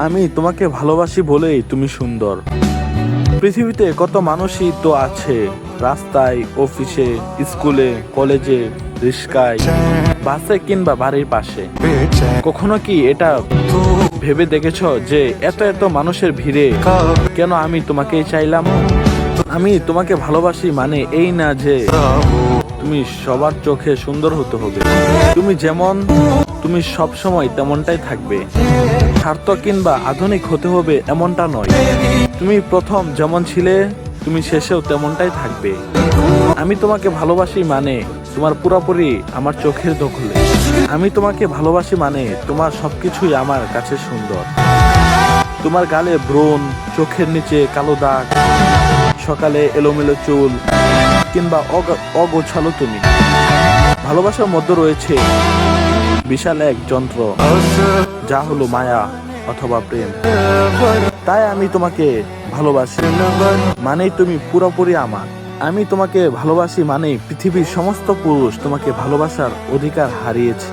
আমি তোমাকে ভালোবাসি বলেই তুমি সুন্দর। পৃথিবীতে কত মানুষই তো আছে, রাস্তায়, অফিসে, স্কুলে, কলেজে, রিস্কায়, বাসে কিংবা বাড়ির পাশে। কখনো কি এটা ভেবে দেখেছো যে এত এত মানুষের ভিড়ে কেন আমি তোমাকেই চাইলাম? আমি তোমাকে ভালোবাসি মানে এই না যে তুমি সবার চোখে সুন্দর হতে হবে। তুমি যেমন, তুমি সবসময় তেমনটাই থাকবে। স্বার্থ কিংবা আধুনিক হতে হবে এমনটা নয়। তুমি প্রথম যেমন ছিলে তুমি শেষেও তেমনটাই থাকবে। আমি তোমাকে ভালোবাসি মানে তোমার পুরোপুরি আমার চোখের দখলে। আমি তোমাকে ভালোবাসি মানে তোমার সবকিছুই আমার কাছে সুন্দর। তোমার গালে ব্রণ, চোখের নিচে কালো দাগ, সকালে এলোমেলো চুল কিংবা অগোছালো তুমি। ভালোবাসার মধ্যে রয়েছে বিশাল এক যন্ত্র, যা হলো মায়া অথবা প্রেম। তাই আমি তোমাকে ভালোবাসি মানেই তুমি পুরোপুরি আমার। আমি তোমাকে ভালোবাসি মানেই পৃথিবীর সমস্ত পুরুষ তোমাকে ভালোবাসার অধিকার হারিয়েছে।